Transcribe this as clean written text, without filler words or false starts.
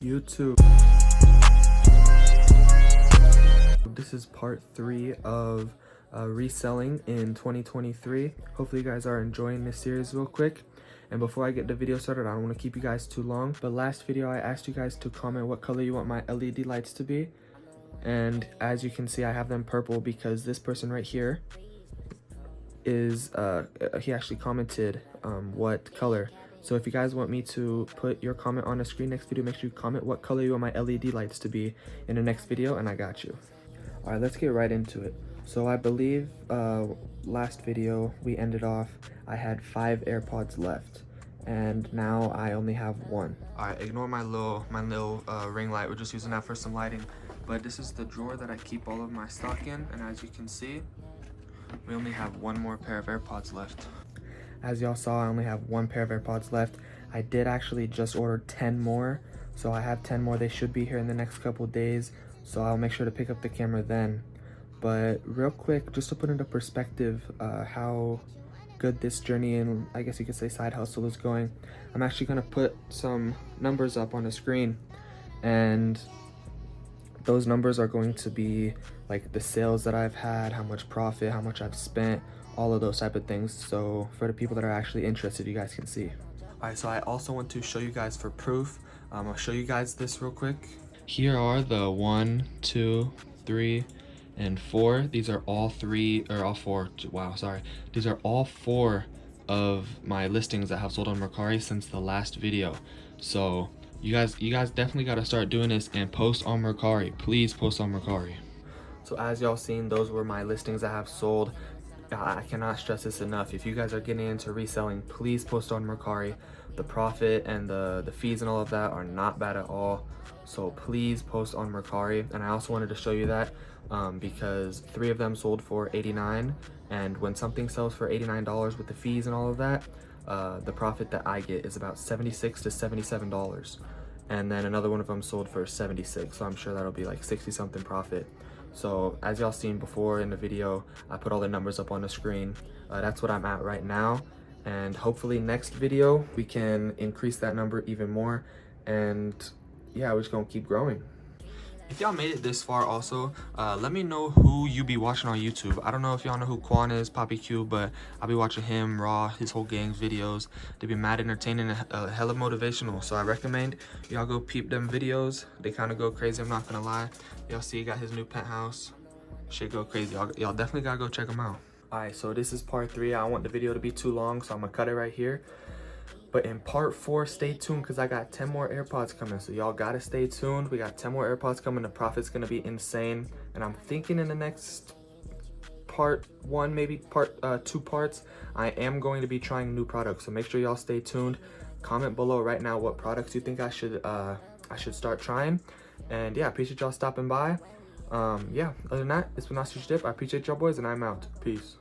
YouTube. This is part 3 of reselling in 2023. Hopefully you guys are enjoying this series real quick. And before I get the video started, I don't want to keep you guys too long. But last video I asked you guys to comment what color you want my LED lights to be. And as you can see, I have them purple because this person right here is he actually commented what color. So if you guys want me to put your comment on the screen next video, make sure you comment what color you want my LED lights to be in the next video, and I got you. All right, let's get right into it. So I believe last video we ended off, I had 5 AirPods left, and now I only have 1. All right, ignore my little ring light. We're just using that for some lighting. But this is the drawer that I keep all of my stock in, and as you can see, we only have 1 more pair of AirPods left. As y'all saw, I only have 1 pair of AirPods left. I did actually just order 10 more, so I have 10 more. They should be here in the next couple days, so I'll make sure to pick up the camera then. But real quick, just to put into perspective how good this journey and I guess you could say side hustle is going, I'm actually gonna put some numbers up on the screen, and those numbers are going to be like the sales that I've had, how much profit, how much I've spent, all of those type of things. So for the people that are actually interested, you guys can see. All right, so I also want to show you guys for proof. I'll show you guys this real quick. Here are the 1, 2, 3, and 4. These are all 3 or all 4. Wow, sorry. These are all 4 of my listings that have sold on Mercari since the last video. So you guys definitely got to start doing this and post on Mercari. Please post on Mercari. So as y'all seen, those were my listings that have sold. I cannot stress this enough. If you guys are getting into reselling, please post on Mercari. The profit and the fees and all of that are not bad at all. So please post on Mercari. And I also wanted to show you that because 3 of them sold for $89, and when something sells for $89 with the fees and all of that, the profit that I get is about $76 to $77. And then another one of them sold for $76, so I'm sure that'll be like 60 something profit. So as y'all seen before in the video, I put all the numbers up on the screen. That's what I'm at right now, and hopefully next video we can increase that number even more. And yeah, we're just gonna keep growing. If y'all made it this far also, let me know who you be watching on YouTube. I don't know if y'all know who Quan is, Poppy Q, but I'll be watching him, Raw, his whole gang's videos. They be mad entertaining and hella motivational. So I recommend y'all go peep them videos. They kind of go crazy, I'm not gonna lie. Y'all see he got his new penthouse. Shit go crazy. Y'all definitely gotta go check him out. Alright, so this is part 3. I don't want the video to be too long, so I'm gonna cut it right here. But in part 4, stay tuned because I got 10 more AirPods coming. So y'all gotta stay tuned. We got 10 more AirPods coming. The profit's gonna be insane. And I'm thinking in the next part 1, maybe part 2 parts, I am going to be trying new products. So make sure y'all stay tuned. Comment below right now what products you think I should start trying. And yeah, appreciate y'all stopping by. Yeah, other than that, it's been Nasty Dip. I appreciate y'all boys, and I'm out. Peace.